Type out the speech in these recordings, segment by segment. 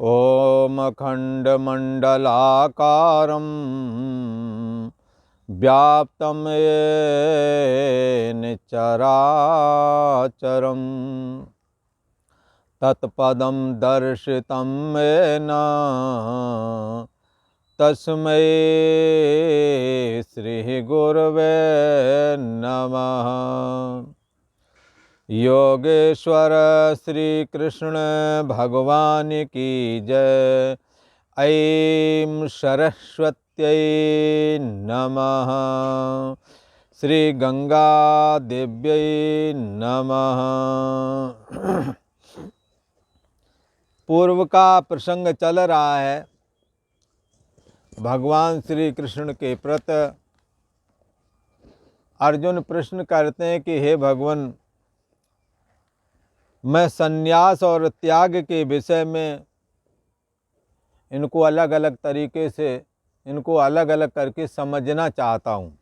ओम खंडमंडलाकारं व्याप्तं येन चराचरं तत्पदं दर्शितं येन तस्मै श्री गुरवे नमः। योगेश्वर श्री कृष्ण भगवान की जय। ऐं सरस्वत्यै नमः। श्री गंगा देव्यै नमः। पूर्व का प्रसंग चल रहा है। भगवान श्री कृष्ण के प्रति अर्जुन प्रश्न करते हैं कि हे भगवान, मैं संन्यास और त्याग के विषय में इनको अलग अलग तरीके से, इनको अलग अलग करके समझना चाहता हूँ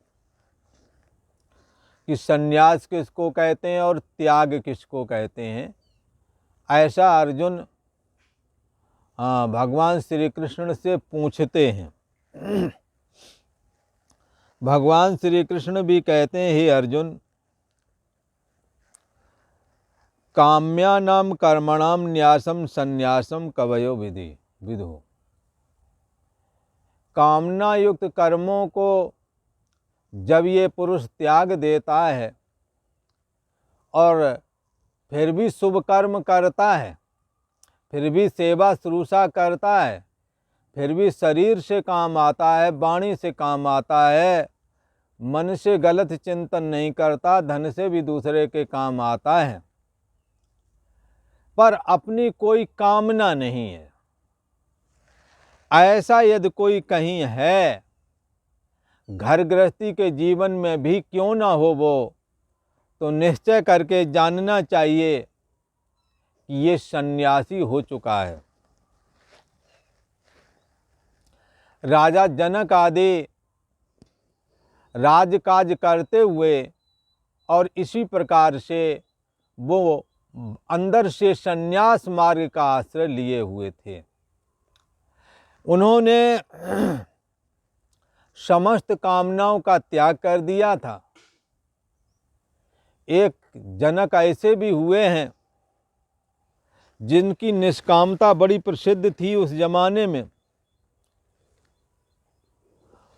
कि संन्यास किसको कहते हैं और त्याग किसको कहते हैं। ऐसा अर्जुन भगवान श्री कृष्ण से पूछते हैं। भगवान श्री कृष्ण भी कहते हैं, हे अर्जुन, काम्यानां कर्मणां न्यासं संन्यासं कवयो विदुः। कामना युक्त कर्मों को जब ये पुरुष त्याग देता है और फिर भी शुभ कर्म करता है, फिर भी सेवा शुश्रूषा करता है, फिर भी शरीर से काम आता है, वाणी से काम आता है, मन से गलत चिंतन नहीं करता, धन से भी दूसरे के काम आता है, पर अपनी कोई कामना नहीं है, ऐसा यदि कोई कहीं है, घर गृहस्थी के जीवन में भी क्यों ना हो वो, तो निश्चय करके जानना चाहिए कि ये सन्यासी हो चुका है। राजा जनक आदि राजकाज करते हुए और इसी प्रकार से वो अंदर से सन्यास मार्ग का आश्रय लिए हुए थे। उन्होंने समस्त कामनाओं का त्याग कर दिया था। एक जनक ऐसे भी हुए हैं जिनकी निष्कामता बड़ी प्रसिद्ध थी उस जमाने में।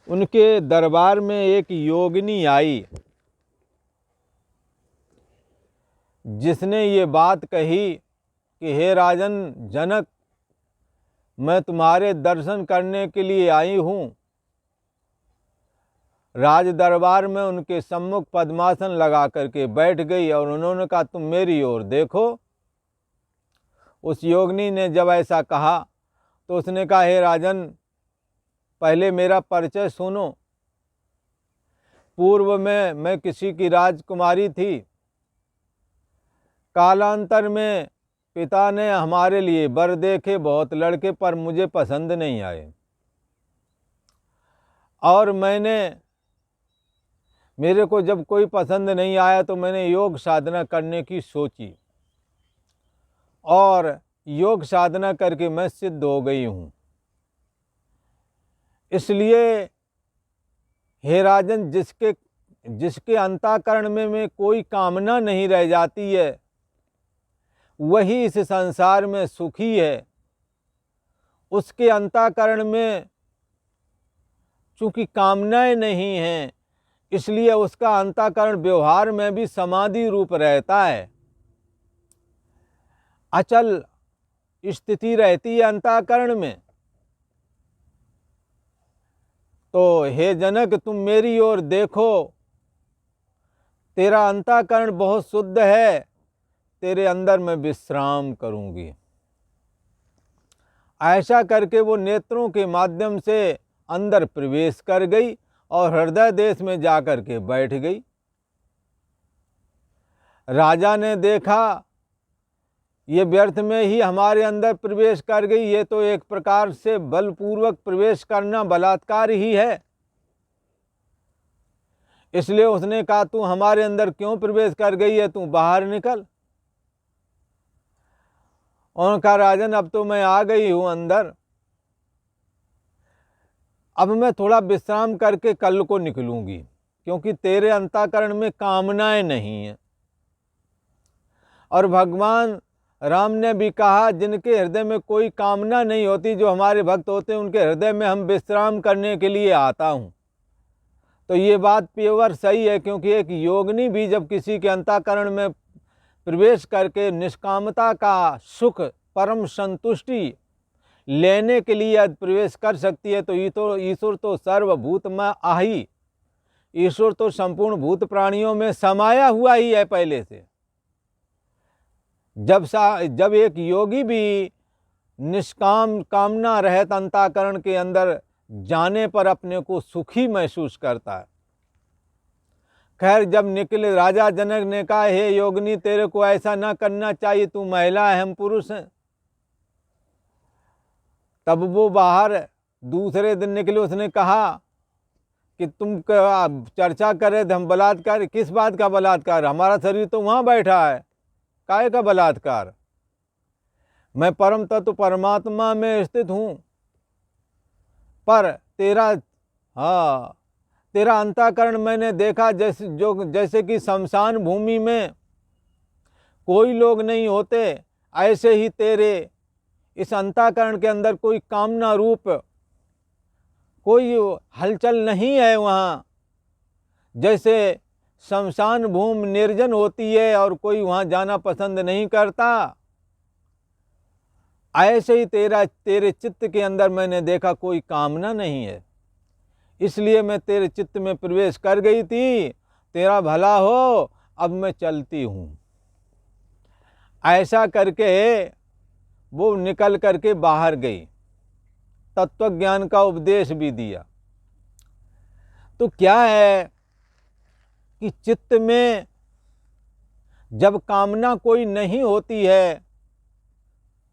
उनके दरबार में एक योगिनी आई जिसने ये बात कही कि हे राजन जनक, मैं तुम्हारे दर्शन करने के लिए आई हूँ। राज दरबार में उनके सम्मुख पद्मासन लगा करके बैठ गई और उन्होंने कहा, तुम मेरी ओर देखो। उस योगिनी ने जब ऐसा कहा तो उसने कहा, हे राजन, पहले मेरा परिचय सुनो। पूर्व में मैं किसी की राजकुमारी थी। कालांतर में पिता ने हमारे लिए वर देखे बहुत लड़के, पर मुझे पसंद नहीं आए और मेरे को जब कोई पसंद नहीं आया तो मैंने योग साधना करने की सोची और योग साधना करके मैं सिद्ध हो गई हूँ। इसलिए हे राजन, जिसके अंतःकरण में कोई कामना नहीं रह जाती है, वही इस संसार में सुखी है। उसके अंतःकरण में चूंकि कामनाएं नहीं हैं, इसलिए उसका अंतःकरण व्यवहार में भी समाधि रूप रहता है, अचल स्थिति रहती है अंतःकरण में। तो हे जनक, तुम मेरी ओर देखो, तेरा अंतःकरण बहुत शुद्ध है, तेरे अंदर मैं विश्राम करूंगी। ऐसा करके वो नेत्रों के माध्यम से अंदर प्रवेश कर गई और हृदय देश में जाकर के बैठ गई। राजा ने देखा ये व्यर्थ में ही हमारे अंदर प्रवेश कर गई, ये तो एक प्रकार से बलपूर्वक प्रवेश करना बलात्कार ही है। इसलिए उसने कहा, तू हमारे अंदर क्यों प्रवेश कर गई है, तू बाहर निकल। उन्होंने कहा राजन अब तो मैं आ गई हूं अंदर, अब मैं थोड़ा विश्राम करके कल को निकलूंगी, क्योंकि तेरे अंतःकरण में कामनाएं नहीं है। और भगवान राम ने भी कहा जिनके हृदय में कोई कामना नहीं होती, जो हमारे भक्त होते हैं, उनके हृदय में हम विश्राम करने के लिए आता हूँ। तो ये बात प्योर सही है, क्योंकि एक योगिनी भी जब किसी के अंतःकरण में प्रवेश करके निष्कामता का सुख, परम संतुष्टि लेने के लिए प्रवेश कर सकती है, तो ईश्वर तो सर्वभूत में आही, ईश्वर तो संपूर्ण भूत प्राणियों में समाया हुआ ही है पहले से। जब एक योगी भी निष्काम कामना रहित अंतःकरण के अंदर जाने पर अपने को सुखी महसूस करता है। खैर जब निकले, राजा जनक ने कहा हे योगिनी तेरे को ऐसा ना करना चाहिए, तू महिला है हम पुरुष हैं। तब वो बाहर दूसरे दिन निकले, उसने कहा कि तुम चर्चा कर रहे थे हम बलात्कार, किस बात का बलात्कार, हमारा शरीर तो वहां बैठा है, काहे का बलात्कार, मैं परम तत्व परमात्मा में स्थित हूं। पर तेरा अंतःकरण मैंने देखा जैसे कि शमशान भूमि में कोई लोग नहीं होते, ऐसे ही तेरे इस अंतःकरण के अंदर कोई कामना रूप कोई हलचल नहीं है। वहाँ जैसे शमशान भूमि निर्जन होती है और कोई वहाँ जाना पसंद नहीं करता, ऐसे ही तेरे चित्त के अंदर मैंने देखा कोई कामना नहीं है, इसलिए मैं तेरे चित्त में प्रवेश कर गई थी, तेरा भला हो, अब मैं चलती हूँ। ऐसा करके वो निकल करके बाहर गई, तत्व ज्ञान का उपदेश भी दिया। तो क्या है कि चित्त में जब कामना कोई नहीं होती है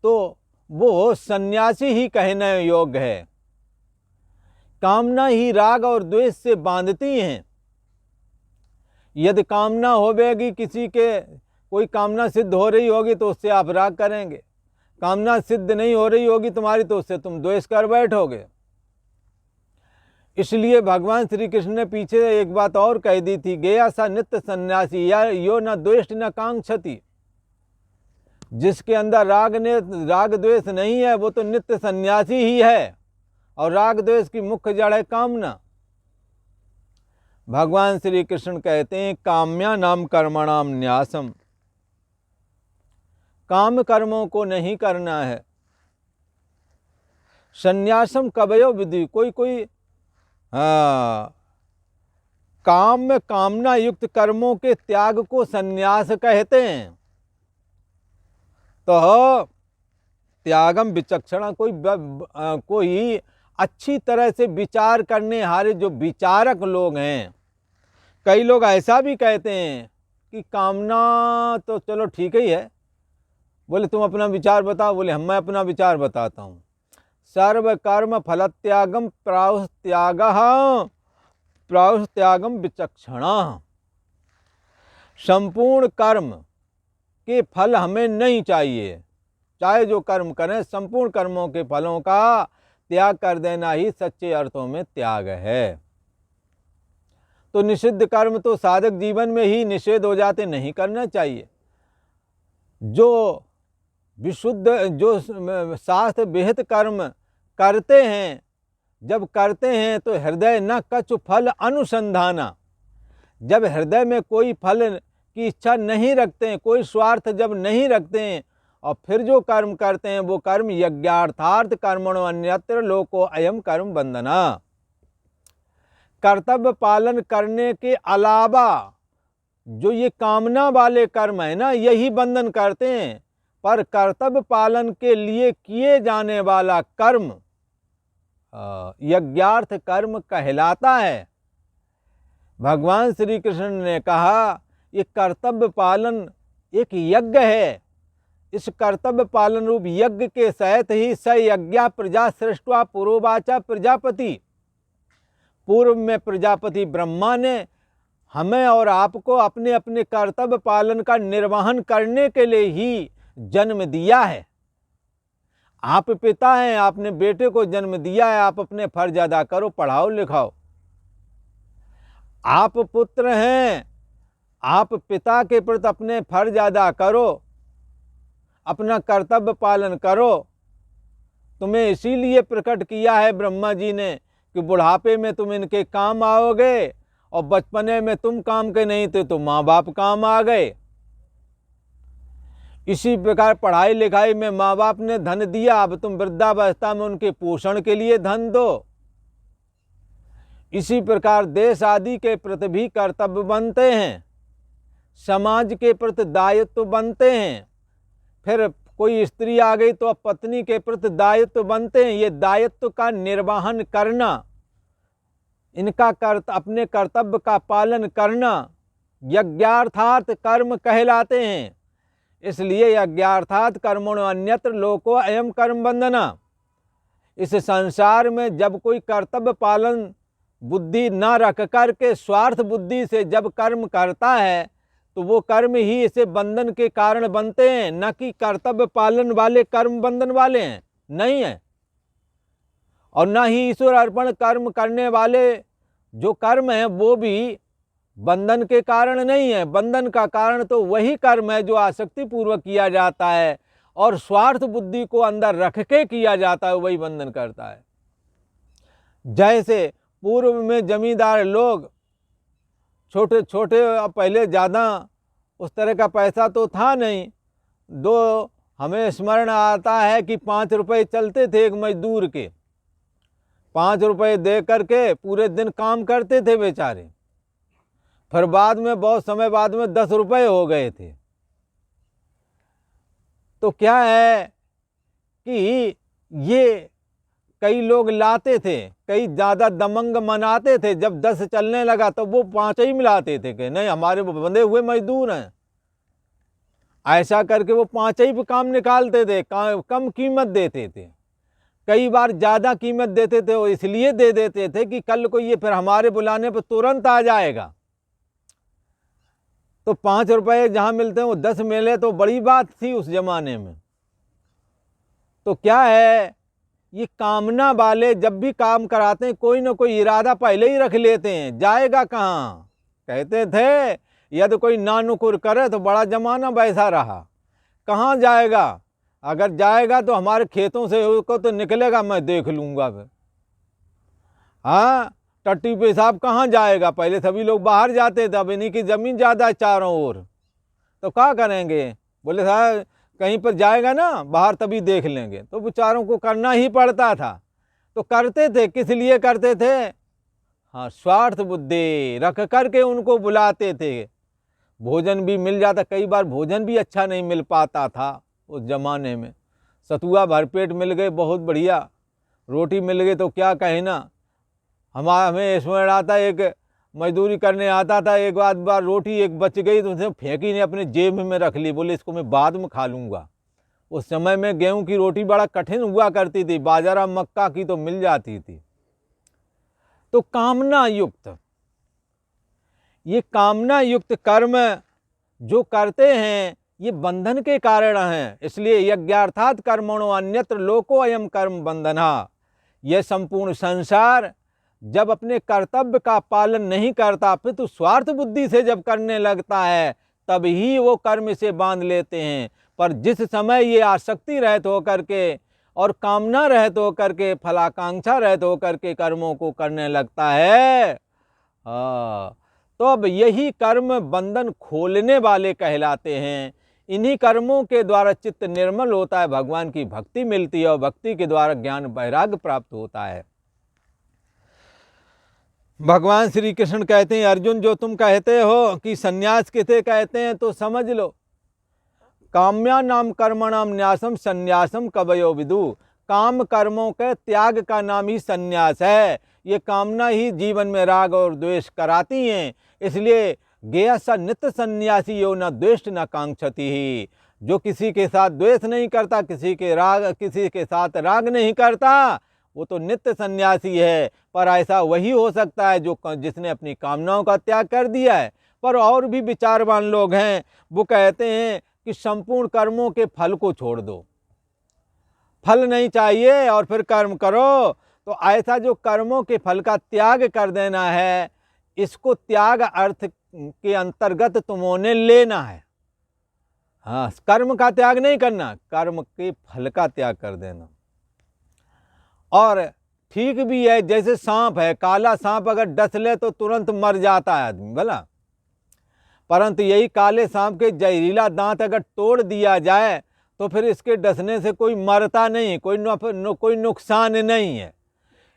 तो वो सन्यासी ही कहने योग्य है। कामना ही राग और द्वेष से बांधती हैं। यदि कामना होवेगी, किसी के कोई कामना सिद्ध हो रही होगी तो उससे आप राग करेंगे, कामना सिद्ध नहीं हो रही होगी तुम्हारी तो उससे तुम द्वेष कर बैठोगे। इसलिए भगवान श्री कृष्ण ने पीछे एक बात और कह दी थी, गया सा नित्य सन्यासी या यो न द्वेष न कांक्षति। जिसके अंदर राग द्वेष नहीं है वो तो नित्य सन्यासी ही है, और राग द्वेष की मुख्य जड़ है कामना। भगवान श्री कृष्ण कहते हैं काम्या नाम कर्मणाम न्यासम, काम कर्मों को नहीं करना है। संन्यासम कवयो विधि, कोई काम में कामना युक्त कर्मों के त्याग को संन्यास कहते हैं। तो त्यागम विचक्षणा, कोई अच्छी तरह से विचार करने हारे जो विचारक लोग हैं। कई लोग ऐसा भी कहते हैं कि कामना तो चलो ठीक ही है, बोले तुम अपना विचार बताओ, बोले मैं अपना विचार बताता हूँ। सर्व कर्म फल त्यागम प्राहुः त्यागम विचक्षणा, संपूर्ण कर्म के फल हमें नहीं चाहिए, चाहे जो कर्म करें, संपूर्ण कर्मों के फलों का त्याग कर देना ही सच्चे अर्थों में त्याग है। तो निषिद्ध कर्म तो साधक जीवन में ही निषेध हो जाते, नहीं करना चाहिए। जो विशुद्ध, जो शास्त्र विहित कर्म करते हैं, जब करते हैं तो हृदय न कछु फल अनुसंधाना, जब हृदय में कोई फल की इच्छा नहीं रखते हैं, कोई स्वार्थ जब नहीं रखते हैं, और फिर जो कर्म करते हैं वो कर्म यज्ञार्थार्थ कर्मणो अन्यत्र लोको अयम कर्म बंधना, कर्तव्य पालन करने के अलावा जो ये कामना वाले कर्म है ना, यही बंधन करते हैं। पर कर्तव्य पालन के लिए किए जाने वाला कर्म यज्ञार्थ कर्म कहलाता है। भगवान श्री कृष्ण ने कहा ये कर्तव्य पालन एक यज्ञ है, इस कर्तव्य पालन रूप यज्ञ के सहित ही स यज्ञा प्रजा सृष्टवा पुरोवाचा प्रजापति, पूर्व में प्रजापति ब्रह्मा ने हमें और आपको अपने अपने कर्तव्य पालन का निर्वहन करने के लिए ही जन्म दिया है। आप पिता हैं, आपने बेटे को जन्म दिया है, आप अपने फर्ज अदा करो, पढ़ाओ लिखाओ। आप पुत्र हैं, आप पिता के प्रति अपने फर्ज अदा करो, अपना कर्तव्य पालन करो। तुम्हें इसीलिए प्रकट किया है ब्रह्मा जी ने कि बुढ़ापे में तुम इनके काम आओगे, और बचपने में तुम काम के नहीं थे तो माँ बाप काम आ गए। इसी प्रकार पढ़ाई लिखाई में माँ बाप ने धन दिया, अब तुम वृद्धावस्था में उनके पोषण के लिए धन दो। इसी प्रकार देश आदि के प्रति भी कर्तव्य बनते हैं, समाज के प्रति दायित्व बनते हैं। फिर कोई स्त्री आ गई तो अब पत्नी के प्रति दायित्व बनते हैं। ये दायित्व का निर्वहन करना, इनका अपने कर्तव्य का पालन करना यज्ञार्थात् कर्म कहलाते हैं। इसलिए यज्ञार्थात् कर्मणो अन्यत्र लोको अयम कर्म बंधना। इस संसार में जब कोई कर्तव्य पालन बुद्धि न रख करके स्वार्थ बुद्धि से जब कर्म करता है तो वो कर्म ही इसे बंधन के कारण बनते हैं, न कि कर्तव्य पालन वाले कर्म बंधन वाले हैं, नहीं है। और न ही ईश्वर अर्पण कर्म करने वाले जो कर्म हैं वो भी बंधन के कारण नहीं है। बंधन का कारण तो वही कर्म है जो आसक्ति पूर्वक किया जाता है और स्वार्थ बुद्धि को अंदर रख के किया जाता है, वही बंधन करता है। जैसे पूर्व में जमींदार लोग छोटे छोटे, पहले ज़्यादा उस तरह का पैसा तो था नहीं, हमें स्मरण आता है कि 5 रुपये चलते थे एक मजदूर के। 5 रुपये दे करके पूरे दिन काम करते थे बेचारे। फिर बाद में बहुत समय बाद में 10 रुपये हो गए थे। तो क्या है कि ये कई लोग लाते थे, कई ज़्यादा दमंग मनाते थे। जब 10 चलने लगा तो वो 5 ही मिलाते थे कि नहीं हमारे बंधे हुए मजदूर हैं। ऐसा करके वो 5 ही पे काम निकालते थे, कम कीमत देते थे। कई बार ज़्यादा कीमत देते थे और इसलिए दे देते थे कि कल को ये फिर हमारे बुलाने पर तुरंत आ जाएगा। तो 5 रुपये जहाँ मिलते हैं वो 10 मिले तो बड़ी बात थी उस जमाने में। तो क्या है, ये कामना वाले जब भी काम कराते हैं कोई ना कोई इरादा पहले ही रख लेते हैं, जाएगा कहाँ। कहते थे यदि कोई नानुकुर करे तो बड़ा जमाना वैसा रहा, कहाँ जाएगा, अगर जाएगा तो हमारे खेतों से उसको तो निकलेगा, मैं देख लूँगा फिर। हाँ, टट्टी पेशाब कहाँ जाएगा, पहले सभी लोग बाहर जाते थे, अब इन्हीं की ज़मीन ज़्यादा चारों ओर, तो क्या करेंगे। बोले साहब कहीं पर जाएगा ना बाहर तभी देख लेंगे, तो बेचारों को करना ही पड़ता था। तो करते थे, किस लिए करते थे, हाँ स्वार्थ बुद्धि रख करके उनको बुलाते थे। भोजन भी मिल जाता, कई बार भोजन भी अच्छा नहीं मिल पाता था उस जमाने में। सतुआ भरपेट मिल गए, बहुत बढ़िया रोटी मिल गई तो क्या कहे ना। हमें स्मरण आता, एक मजदूरी करने आता था, एक बार रोटी एक बच गई तो उसे फेंकी ने अपने जेब में रख ली, बोले इसको मैं बाद में खा लूँगा। उस समय में गेहूं की रोटी बड़ा कठिन हुआ करती थी, बाजरा मक्का की तो मिल जाती थी। तो कामना युक्त, ये कामना युक्त कर्म जो करते हैं ये बंधन के कारण हैं। इसलिए यज्ञार्थात् कर्मणो अन्यत्र लोको अयम कर्म बंधना। यह संपूर्ण संसार जब अपने कर्तव्य का पालन नहीं करता, फिर तो स्वार्थ बुद्धि से जब करने लगता है तब ही वो कर्म से बांध लेते हैं। पर जिस समय ये आसक्ति रहित होकर के और कामना रहित होकर के, फलाकांक्षा रहित होकर के कर्मों को करने लगता है, तो अब यही कर्म बंधन खोलने वाले कहलाते हैं। इन्हीं कर्मों के द्वारा चित्त निर्मल होता है, भगवान की भक्ति मिलती है और भक्ति के द्वारा ज्ञान वैराग्य प्राप्त होता है। भगवान श्री कृष्ण कहते हैं, अर्जुन जो तुम कहते हो कि सन्यास किसे कहते हैं तो समझ लो, काम्या नाम कर्मणाम न्यासम सन्यासम कवयो विदु। काम कर्मों के त्याग का नाम ही सन्यास है। ये कामना ही जीवन में राग और द्वेष कराती हैं। इसलिए गया सा नित्य सन्यासी यो न द्वेष न कांक्षति ही। जो किसी के साथ द्वेष नहीं करता, किसी के साथ राग नहीं करता, वो तो नित्य सन्यासी है। पर ऐसा वही हो सकता है जिसने अपनी कामनाओं का त्याग कर दिया है। पर और भी विचारवान लोग हैं, वो कहते हैं कि संपूर्ण कर्मों के फल को छोड़ दो। फल नहीं चाहिए और फिर कर्म करो, तो ऐसा जो कर्मों के फल का त्याग कर देना है, इसको त्याग अर्थ के अंतर्गत तुमने लेना है। हाँ, कर्म का त्याग नहीं करना, कर्म के फल का त्याग कर देना। और ठीक भी है, जैसे सांप है, काला सांप अगर डस ले तो तुरंत मर जाता है आदमी भला, परंतु यही काले सांप के जहरीला दांत अगर तोड़ दिया जाए तो फिर इसके डसने से कोई मरता नहीं, कोई नुकसान नहीं है।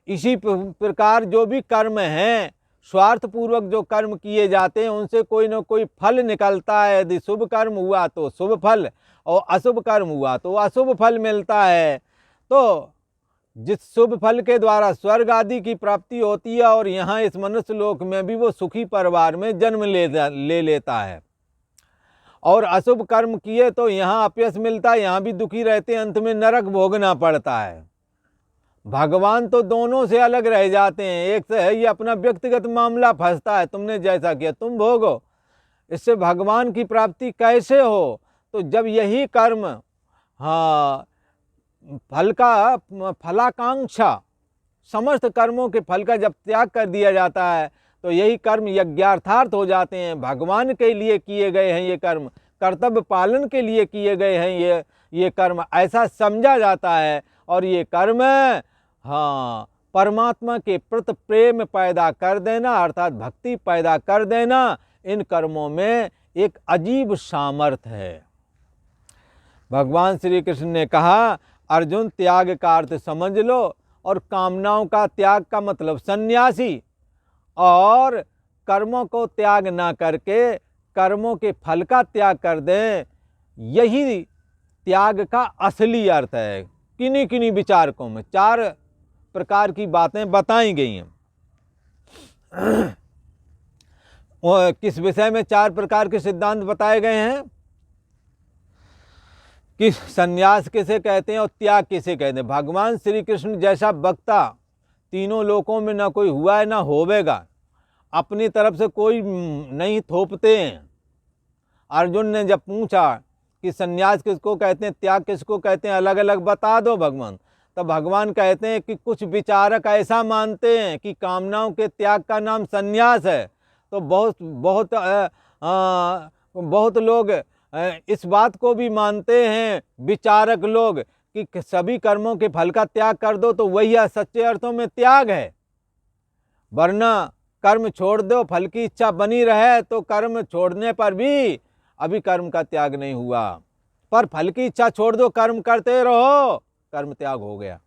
इसी प्रकार जो भी कर्म हैं, स्वार्थपूर्वक जो कर्म किए जाते हैं, उनसे कोई न कोई फल निकलता है। यदि शुभ कर्म हुआ तो शुभ फल, और अशुभ कर्म हुआ तो अशुभ फल मिलता है। तो जिस शुभ फल के द्वारा स्वर्ग आदि की प्राप्ति होती है, और यहाँ इस मनुष्य लोक में भी वो सुखी परिवार में जन्म ले लेता है। और अशुभ कर्म किए तो यहाँ अपयश मिलता है, यहाँ भी दुखी रहते हैं, अंत में नरक भोगना पड़ता है। भगवान तो दोनों से अलग रह जाते हैं। एक से है ये अपना व्यक्तिगत मामला फंसता है, तुमने जैसा किया तुम भोगो, इससे भगवान की प्राप्ति कैसे हो? तो जब यही कर्म, हाँ, फलाकांक्षा, समस्त कर्मों के फल का जब त्याग कर दिया जाता है, तो यही कर्म यज्ञार्थार्थ हो जाते हैं। भगवान के लिए किए गए हैं ये कर्म, कर्तव्य पालन के लिए किए गए हैं ये कर्म, ऐसा समझा जाता है। और ये कर्म, हाँ, परमात्मा के प्रति प्रेम पैदा कर देना, अर्थात भक्ति पैदा कर देना, इन कर्मों में एक अजीब सामर्थ्य है। भगवान श्री कृष्ण ने कहा, अर्जुन त्याग का अर्थ समझ लो, और कामनाओं का त्याग का मतलब सन्यासी, और कर्मों को त्याग ना करके कर्मों के फल का त्याग कर दें, यही त्याग का असली अर्थ है। किन्हीं किन्हीं विचारकों में 4 प्रकार की बातें बताई गई हैं। किस विषय में 4 प्रकार के सिद्धांत बताए गए हैं कि संन्यास किसे कहते हैं और त्याग किसे कहते हैं। भगवान श्री कृष्ण जैसा वक्ता तीनों लोकों में ना कोई हुआ है ना होवेगा, अपनी तरफ से कोई नहीं थोपते हैं। अर्जुन ने जब पूछा कि संन्यास किसको कहते हैं, त्याग किसको कहते हैं, अलग अलग बता दो भगवान, तब भगवान कहते हैं कि कुछ विचारक ऐसा मानते हैं कि कामनाओं के त्याग का नाम संन्यास है। तो बहुत लोग इस बात को भी मानते हैं, विचारक लोग, कि सभी कर्मों के फल का त्याग कर दो तो वही सच्चे अर्थों में त्याग है। वरना कर्म छोड़ दो, फल की इच्छा बनी रहे, तो कर्म छोड़ने पर भी अभी कर्म का त्याग नहीं हुआ। पर फल की इच्छा छोड़ दो, कर्म करते रहो, कर्म त्याग हो गया।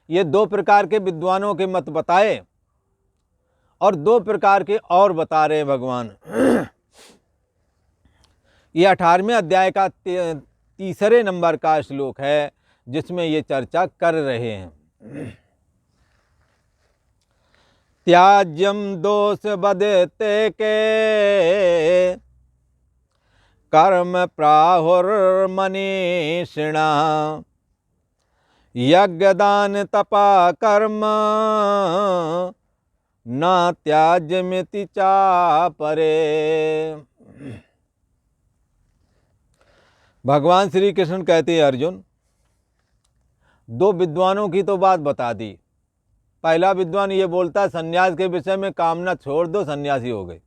ये 2 प्रकार के विद्वानों के मत बताए, और 2 प्रकार के और बता रहे भगवान। ये 18वें अध्याय का 3रे नंबर का श्लोक है, जिसमें ये चर्चा कर रहे हैं। त्याज्यम दोष बदते के कर्म प्राहुर्मनीषिणा यज्ञदान तपा कर्म न त्याज्यमिति चापरे। भगवान श्री कृष्ण कहते हैं, अर्जुन, 2 विद्वानों की तो बात बता दी। पहला विद्वान ये बोलता है संन्यास के विषय में, कामना छोड़ दो, सन्यासी हो गए।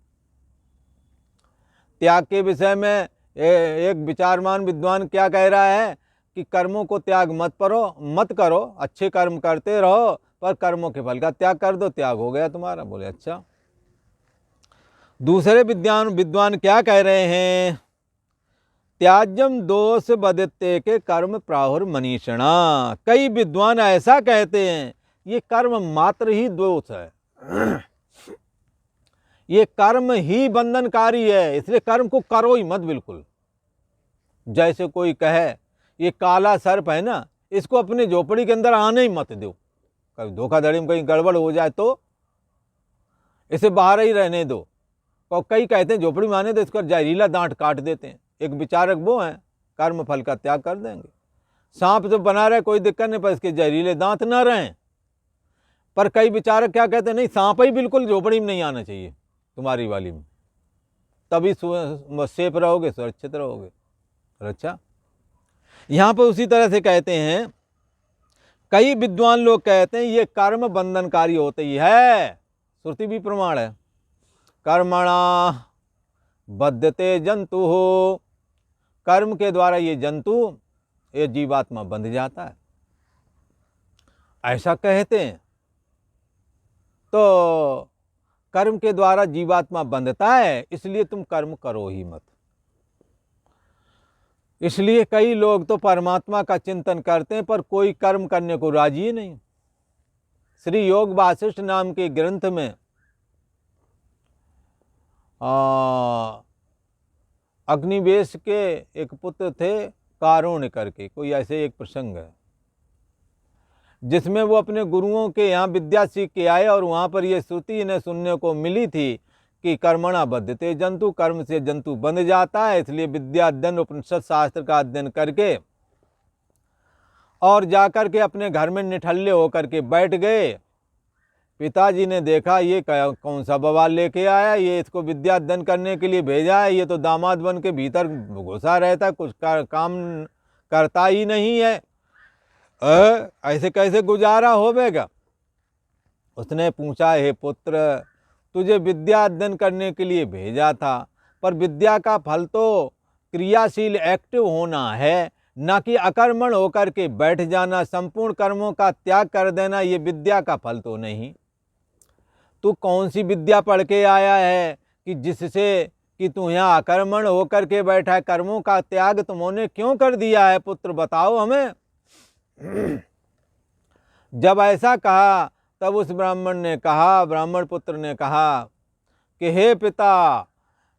त्याग के विषय में एक विचारमान विद्वान क्या कह रहा है कि कर्मों को त्याग मत करो, अच्छे कर्म करते रहो, पर कर्मों के फल का त्याग कर दो, त्याग हो गया तुम्हारा। बोले अच्छा। दूसरे विद्वान क्या कह रहे हैं, त्याज्यम दोष बदते के कर्म प्राहुर्मनीषिणा। कई विद्वान ऐसा कहते हैं ये कर्म मात्र ही दोष है, ये कर्म ही बंधनकारी है, इसलिए कर्म को करो ही मत बिल्कुल। जैसे कोई कहे ये काला सर्प है ना, इसको अपने झोपड़ी के अंदर आने ही मत दो, कभी धोखाधड़ी में कहीं गड़बड़ हो जाए तो इसे बाहर ही रहने दो। और कई कहते हैं झोपड़ी में आने दो, इसका जहरीला दांत काट देते हैं। एक विचारक वो हैं, कर्म फल का त्याग कर देंगे। सांप जो बना रहे कोई दिक्कत नहीं, पर इसके जहरीले दांत ना रहें। पर कई विचारक क्या कहते हैं, नहीं, सांप ही बिल्कुल झोपड़ी में नहीं आना चाहिए तुम्हारी वाली में, तभी सेफ रहोगे, सुरक्षित रहोगे। अच्छा, यहाँ पर उसी तरह से कहते हैं, कई विद्वान लोग कहते हैं ये कर्म बंधनकारी होते ही है, श्रुति भी प्रमाण है। कर्मणा बद्धते जंतु हो, कर्म के द्वारा ये जंतु, ये जीवात्मा बंध जाता है, ऐसा कहते हैं। तो कर्म के द्वारा जीवात्मा बंधता है, इसलिए तुम कर्म करो ही मत। इसलिए कई लोग तो परमात्मा का चिंतन करते हैं पर कोई कर्म करने को राजी ही नहीं। श्री योग वासिष्ठ नाम के ग्रंथ में अग्निवेश के एक पुत्र थे, कारुण्य करके कोई ऐसे एक प्रसंग है, जिसमें वो अपने गुरुओं के यहाँ विद्या सीख के आए और वहाँ पर ये श्रुति इन्हें सुनने को मिली थी कि कर्मणा बद्धते जंतु, कर्म से जंतु बंध जाता है। इसलिए विद्या अध्ययन, उपनिषद शास्त्र का अध्ययन करके और जाकर के अपने घर में निठल्ले होकर के बैठ गए। पिताजी ने देखा ये कौन सा बवाल लेके आया, ये इसको विद्या अध्ययन करने के लिए भेजा है, ये तो दामाद बन के भीतर घुसा रहता, कुछ काम करता ही नहीं है, ऐसे कैसे गुजारा होवेगा। उसने पूछा, हे पुत्र, तुझे विद्या अध्ययन करने के लिए भेजा था, पर विद्या का फल तो क्रियाशील एक्टिव होना है, ना कि अकर्मण होकर के बैठ जाना, संपूर्ण कर्मों का त्याग कर देना, ये विद्या का फल तो नहीं। तू कौन सी विद्या पढ़ के आया है कि जिससे कि तू यहाँ अकर्मण होकर के बैठा है, कर्मों का त्याग तुमने क्यों कर दिया है, पुत्र बताओ हमें। जब ऐसा कहा तब उस ब्राह्मण पुत्र ने कहा कि हे पिता,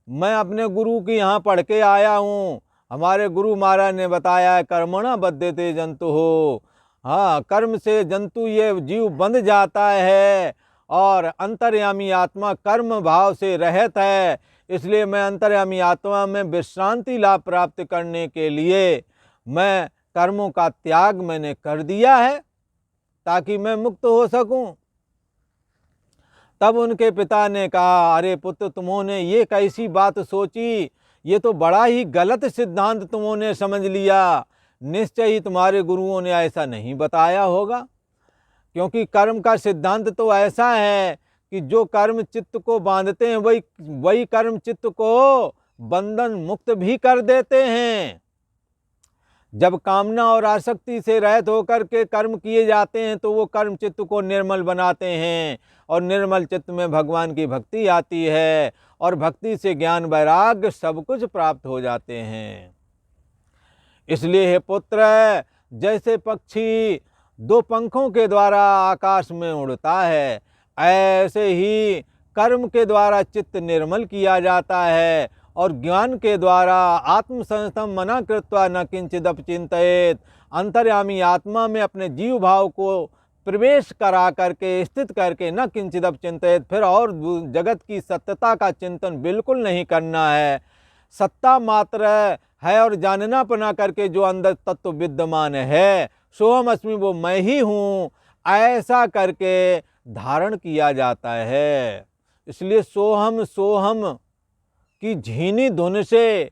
मैं अपने गुरु के यहाँ पढ़ के आया हूँ, हमारे गुरु महाराज ने बताया है कर्मणा बद्धते जंतु हो। हाँ, कर्म से जंतु ये जीव बंध जाता है और अंतर्यामी आत्मा कर्म भाव से रहित है। इसलिए मैं अंतर्यामी आत्मा में विश्रांति लाभ प्राप्त करने के लिए मैं कर्मों का त्याग मैंने कर दिया है ताकि मैं मुक्त हो सकूं। तब उनके पिता ने कहा, अरे पुत्र, तुमने ये कैसी बात सोची, ये तो बड़ा ही गलत सिद्धांत तुमने समझ लिया। निश्चय ही तुम्हारे गुरुओं ने ऐसा नहीं बताया होगा, क्योंकि कर्म का सिद्धांत तो ऐसा है कि जो कर्म चित्त को बांधते हैं वही कर्म चित्त को बंधन मुक्त भी कर देते हैं। जब कामना और आसक्ति से रहित होकर के कर्म किए जाते हैं तो वो कर्म चित्त को निर्मल बनाते हैं और निर्मल चित्त में भगवान की भक्ति आती है और भक्ति से ज्ञान वैराग्य सब कुछ प्राप्त हो जाते हैं। इसलिए हे पुत्र, जैसे पक्षी दो पंखों के द्वारा आकाश में उड़ता है, ऐसे ही कर्म के द्वारा चित्त निर्मल किया जाता है और ज्ञान के द्वारा आत्मसंस्थम मना कृत्वा न किंचिदपि चिंतयेत, अंतर्यामी आत्मा में अपने जीव भाव को प्रवेश करा करके स्थित करके न किंचिदपि चिंतयेत, फिर और जगत की सत्यता का चिंतन बिल्कुल नहीं करना है। सत्ता मात्र है और जानना पना करके जो अंदर तत्व विद्यमान है, सोहम अस्मि, वो मैं ही हूँ, ऐसा करके धारण किया जाता है। इसलिए सोहम सोहम की झीनी धुन से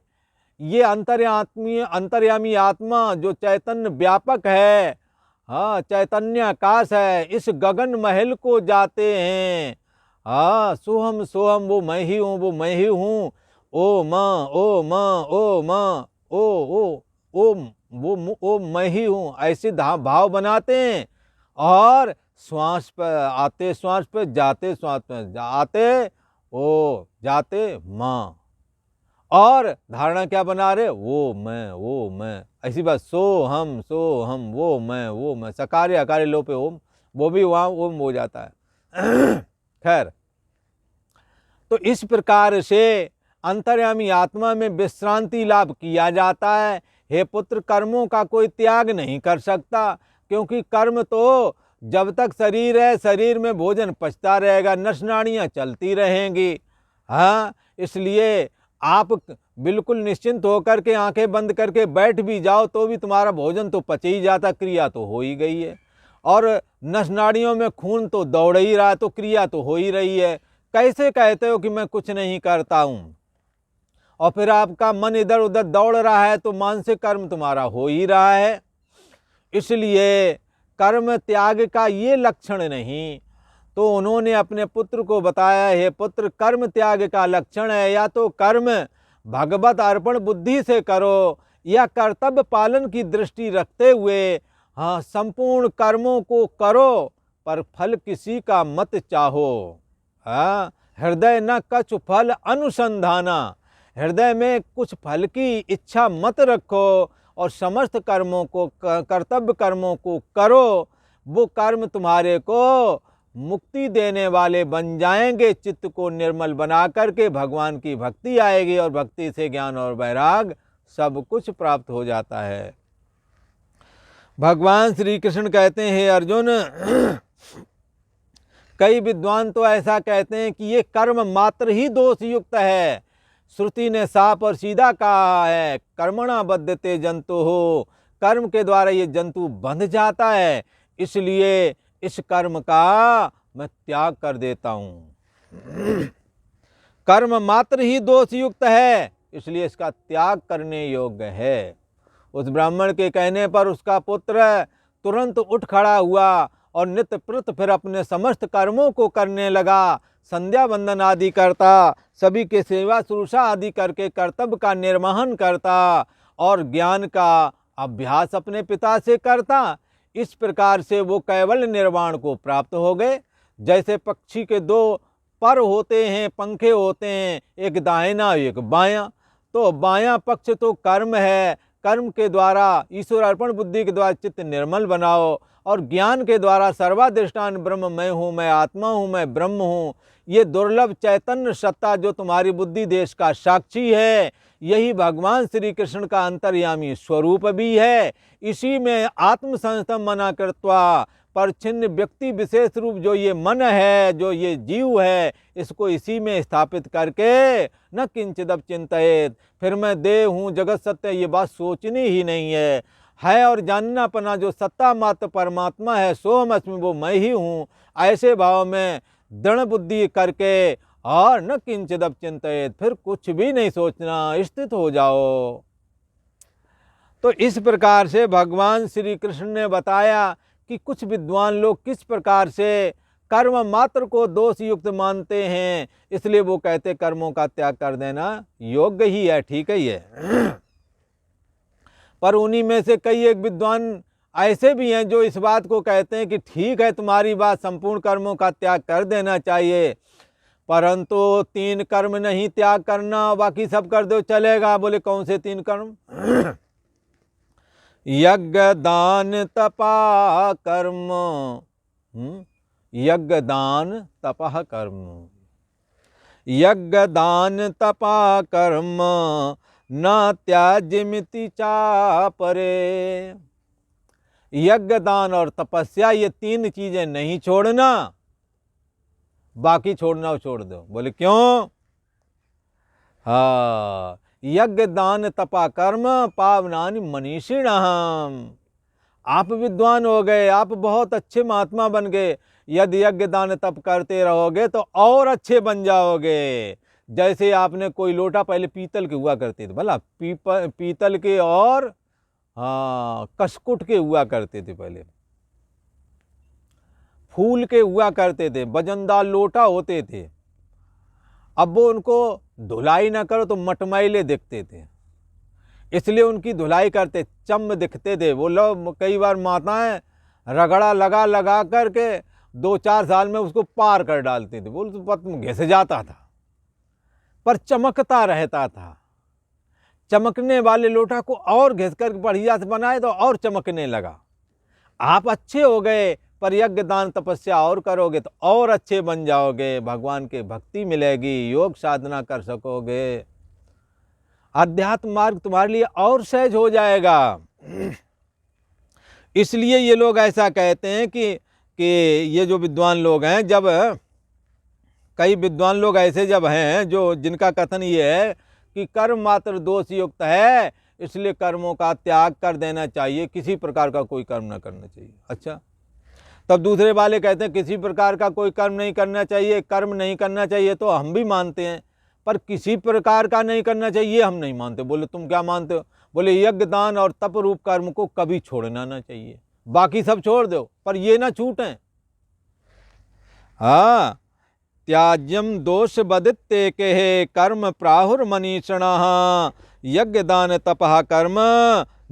ये अंतर्यामी आत्मा जो चैतन्य व्यापक है, हाँ, चैतन्य आकाश है, इस गगन महल को जाते हैं। हाँ, सोहम सोहम, वो मैं ही हूँ, वो मैं ही हूँ, ओ माँ ओ माँ ओ माँ ओ वो मैं ही हूँ, ऐसे भाव बनाते हैं और श्वास पर आते, श्वास पर जाते, श्वास पर आते, ओ जाते माँ, और धारणा क्या बना रहे, वो मैं, ऐसी बात, सो हम वो मैं, सकार्य अकार्य लोपे ओम, वो भी वहाँ ओम हो जाता है। खैर, तो इस प्रकार से अंतर्यामी आत्मा में विश्रांति लाभ किया जाता है। हे पुत्र, कर्मों का कोई त्याग नहीं कर सकता, क्योंकि कर्म तो जब तक शरीर है, शरीर में भोजन पचता रहेगा, नस नाड़ियाँ चलती रहेंगी। हाँ, इसलिए आप बिल्कुल निश्चिंत होकर के आंखें बंद करके बैठ भी जाओ तो भी तुम्हारा भोजन तो पच ही जाता, क्रिया तो हो ही गई है, और नस नाड़ियों में खून तो दौड़ ही रहा है, तो क्रिया तो हो ही रही है। कैसे कहते हो कि मैं कुछ नहीं करता हूँ? और फिर आपका मन इधर उधर दौड़ रहा है तो मानसिक कर्म तुम्हारा हो ही रहा है। इसलिए कर्म त्याग का ये लक्षण नहीं। तो उन्होंने अपने पुत्र को बताया, हे पुत्र, कर्म त्याग का लक्षण है या तो कर्म भगवत अर्पण बुद्धि से करो या कर्तव्य पालन की दृष्टि रखते हुए संपूर्ण कर्मों को करो, पर फल किसी का मत चाहो। हृदय न कछ फल अनुसंधाना, हृदय में कुछ फल की इच्छा मत रखो और समस्त कर्मों को, कर्तव्य कर्मों को करो। वो कर्म तुम्हारे को मुक्ति देने वाले बन जाएंगे। चित्त को निर्मल बना करके भगवान की भक्ति आएगी और भक्ति से ज्ञान और वैराग सब कुछ प्राप्त हो जाता है। भगवान श्री कृष्ण कहते हैं, हे अर्जुन, कई विद्वान तो ऐसा कहते हैं कि ये कर्म मात्र ही दोष युक्त है। श्रुति ने साफ और सीधा कहा है, कर्मणा बद्धते जंतु हो, कर्म के द्वारा ये जंतु बंध जाता है, इसलिए इस कर्म का मैं त्याग कर देता हूं। कर्म मात्र ही दोष युक्त है, इसलिए इसका त्याग करने योग्य है। उस ब्राह्मण के कहने पर उसका पुत्र तुरंत उठ खड़ा हुआ और नित्य प्रत फिर अपने समस्त कर्मों को करने लगा। संध्या वंदन आदि करता, सभी के सेवा शुश्रूषा आदि करके कर्तव्य का निर्वहन करता और ज्ञान का अभ्यास अपने पिता से करता। इस प्रकार से वो कैवल्य निर्वाण को प्राप्त हो गए। जैसे पक्षी के दो पर होते हैं, पंखे होते हैं, एक दाहिना एक बायां, तो बायां पक्ष तो कर्म है, कर्म के द्वारा ईश्वर अर्पण बुद्धि के द्वारा चित्त निर्मल बनाओ और ज्ञान के द्वारा सर्वाधिष्ठान ब्रह्म मैं हूँ, मैं आत्मा हूँ, मैं ब्रह्म हूँ, ये दुर्लभ चैतन्य सत्ता जो तुम्हारी बुद्धि देश का साक्षी है, यही भगवान श्री कृष्ण का अंतर्यामी स्वरूप भी है। इसी में आत्मसंस्थम मना कृत्वा, परछिन्न व्यक्ति विशेष रूप जो ये मन है, जो ये जीव है, इसको इसी में स्थापित करके न किंचिदप चिंतित, फिर मैं देह हूँ, जगत सत्य, ये बात सोचनी ही नहीं है और जानना पना जो सत्ता मात्र परमात्मा है, सोहम अस्मि, वो मैं ही हूँ। ऐसे भाव में दृढ़ बुद्धि करके और न किंचिदप चिंतित, फिर कुछ भी नहीं सोचना, स्थित हो जाओ। तो इस प्रकार से भगवान श्री कृष्ण ने बताया कि कुछ विद्वान लोग किस प्रकार से कर्म मात्र को दोष युक्त मानते हैं, इसलिए वो कहते कर्मों का त्याग कर देना योग्य ही है, ठीक ही है। पर उन्हीं में से कई एक विद्वान ऐसे भी हैं जो इस बात को कहते हैं कि ठीक है तुम्हारी बात, संपूर्ण कर्मों का त्याग कर देना चाहिए, परंतु 3 कर्म नहीं त्याग करना, बाकी सब कर दो चलेगा। बोले कौन से 3 कर्म? यज्ञ दान तपा कर्म, यज्ञ दान तपः कर्म, यज्ञ दान तपा कर्म न त्याज्यमिति चापरे। यज्ञ दान और तपस्या, ये 3 चीजें नहीं छोड़ना, बाकी छोड़ना छोड़ दो। बोले क्यों? हाँ, यज्ञ दान तपा कर्म पावनानि मनीषिणः। आप विद्वान हो गए, आप बहुत अच्छे महात्मा बन गए, यदि यज्ञ दान तप करते रहोगे तो और अच्छे बन जाओगे। जैसे आपने कोई लोटा, पहले पीतल के हुआ करते थे, भला पीतल के और कसकुट के हुआ करते थे, पहले फूल के हुआ करते थे, वजनदार लोटा होते थे। अब वो उनको धुलाई ना करो तो मटमैले दिखते थे, इसलिए उनकी धुलाई करते, चम दिखते थे। वो लोग कई बार माताएं रगड़ा लगा लगा करके 2-4 साल में उसको पार कर डालते थे, बोल तो पत्म घिस जाता था पर चमकता रहता था। चमकने वाले लोटा को और घिस कर बढ़िया से बनाए तो और चमकने लगा। आप अच्छे हो गए, पर यज्ञ दान तपस्या और करोगे तो और अच्छे बन जाओगे, भगवान के भक्ति मिलेगी, योग साधना कर सकोगे, अध्यात्म मार्ग तुम्हारे लिए और सहज हो जाएगा। इसलिए ये लोग ऐसा कहते हैं कि ये जो विद्वान लोग हैं, जब कई विद्वान लोग ऐसे जब हैं जो जिनका कथन ये है कि कर्म मात्र दोष युक्त है, इसलिए कर्मों का त्याग कर देना चाहिए, किसी प्रकार का कोई कर्म न करना चाहिए। अच्छा, तब दूसरे वाले कहते हैं किसी प्रकार का कोई कर्म नहीं करना चाहिए, कर्म नहीं करना चाहिए तो हम भी मानते हैं, पर किसी प्रकार का नहीं करना चाहिए, हम नहीं मानते। बोले तुम क्या मानते हो? बोले यज्ञ दान और तप रूप कर्म को कभी छोड़ना ना चाहिए, बाकी सब छोड़ दो पर ये ना छूटें। हाँ, त्याज्यम दोष बदित्ते के कर्म प्राहुर मनीषणः यज्ञ दान तपः कर्म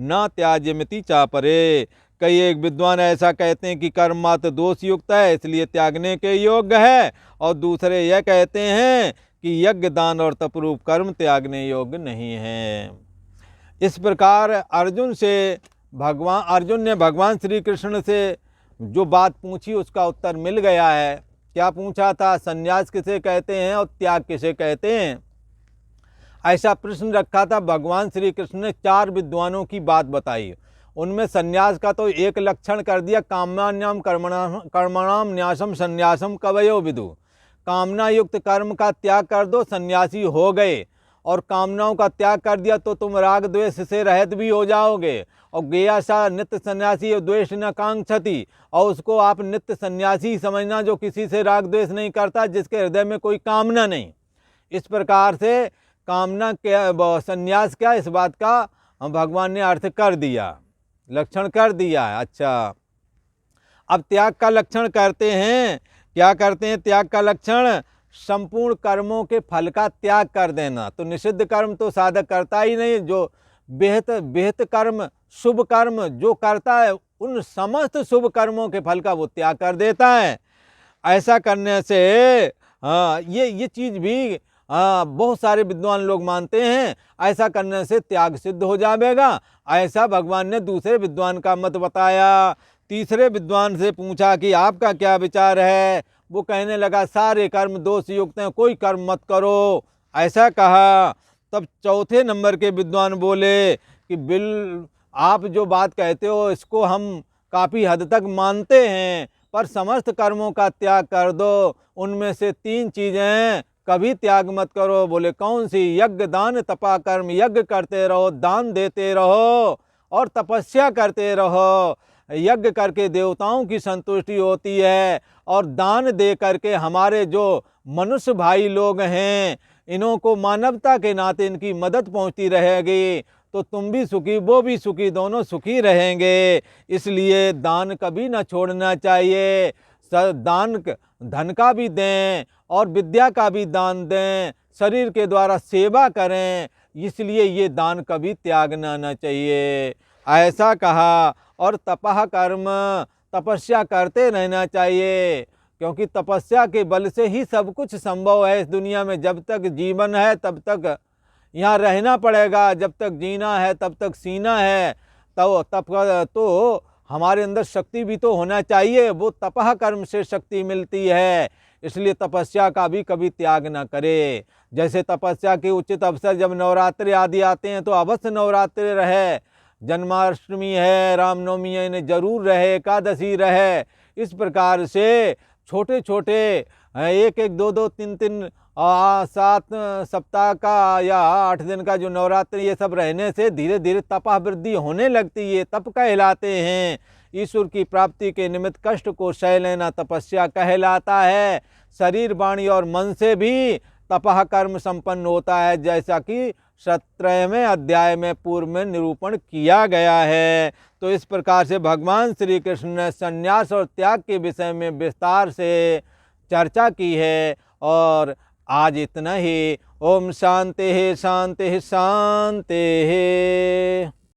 न त्याज्यमिति चापरे। कई एक विद्वान ऐसा कहते हैं कि कर्म मात्र दोष युक्त है इसलिए त्यागने के योग्य है, और दूसरे यह कहते हैं कि यज्ञ दान और तपरूप कर्म त्यागने योग्य नहीं है। इस प्रकार अर्जुन ने भगवान श्री कृष्ण से जो बात पूछी उसका उत्तर मिल गया है। क्या पूछा था? संन्यास किसे कहते हैं और त्याग किसे कहते हैं, ऐसा प्रश्न रखा था। भगवान श्री कृष्ण ने 4 विद्वानों की बात बताई। उनमें संन्यास का तो एक लक्षण कर दिया, कामनान्याम कर्मणाम न्यासम संन्यासम कवयो विदु। कामना युक्त कर्म का त्याग कर दो, सन्यासी हो गए। और कामनाओं का त्याग कर दिया तो तुम राग द्वेष से रहित भी हो जाओगे। और गया सा नित्य सन्यासी द्वेष न कांक्षति, और उसको आप नित्य सन्यासी समझना जो किसी से राग द्वेष नहीं करता, जिसके हृदय में कोई कामना नहीं। इस प्रकार से कामना क्या, सन्यास क्या, इस बात का भगवान ने अर्थ कर दिया, लक्षण कर दिया है। अच्छा, अब त्याग का लक्षण करते हैं। क्या करते हैं त्याग का लक्षण? संपूर्ण कर्मों के फल का त्याग कर देना। तो निषिद्ध कर्म तो साधक करता ही नहीं, जो विहित कर्म शुभ कर्म जो करता है उन समस्त शुभ कर्मों के फल का वो त्याग कर देता है। ऐसा करने से ये चीज़ भी बहुत सारे विद्वान लोग मानते हैं, ऐसा करने से त्याग सिद्ध हो जाएगा। ऐसा भगवान ने दूसरे विद्वान का मत बताया। तीसरे विद्वान से पूछा कि आपका क्या विचार है? वो कहने लगा सारे कर्म दोष युक्त हैं, कोई कर्म मत करो, ऐसा कहा। तब चौथे नंबर के विद्वान बोले कि आप जो बात कहते हो इसको हम काफ़ी हद तक मानते हैं, पर समस्त कर्मों का त्याग कर दो। उनमें से 3 चीज़ें कभी त्याग मत करो। बोले कौन सी? यज्ञ दान तपा कर्म। यज्ञ करते रहो, दान देते रहो और तपस्या करते रहो। यज्ञ करके देवताओं की संतुष्टि होती है, और दान दे करके हमारे जो मनुष्य भाई लोग हैं इन्हों को मानवता के नाते इनकी मदद पहुंचती रहेगी, तो तुम भी सुखी वो भी सुखी, दोनों सुखी रहेंगे। इसलिए दान कभी ना छोड़ना चाहिए। दान धन का भी दें और विद्या का भी दान दें, शरीर के द्वारा सेवा करें, इसलिए ये दान कभी त्यागना न चाहिए, ऐसा कहा। और तपः कर्म, तपस्या करते रहना चाहिए, क्योंकि तपस्या के बल से ही सब कुछ संभव है इस दुनिया में। जब तक जीवन है तब तक यहाँ रहना पड़ेगा, जब तक जीना है तब तक सीना है। तो हमारे अंदर शक्ति भी तो होना चाहिए, वो तपः कर्म से शक्ति मिलती है। इसलिए तपस्या का भी कभी त्याग न करे। जैसे तपस्या के उचित अवसर जब नवरात्रि आदि आते हैं तो अवश्य नवरात्रि रहे, जन्माष्टमी है, रामनवमी है, इन्हें जरूर रहे, एकादशी रहे। इस प्रकार से छोटे छोटे 1-1, 2-2, 3-3, 7 सप्ताह का या 8 दिन का जो नवरात्रि, ये सब रहने से धीरे धीरे तपा वृद्धि होने लगती है, तप कहलाते हैं। ईश्वर की प्राप्ति के निमित्त कष्ट को सह लेना तपस्या कहलाता है। शरीर, वाणी और मन से भी तपः कर्म संपन्न होता है, जैसा कि 17वें अध्याय में पूर्व में निरूपण किया गया है। तो इस प्रकार से भगवान श्री कृष्ण ने संन्यास और त्याग के विषय में विस्तार से चर्चा की है। और आज इतना ही। ओम शांति शांति शांति।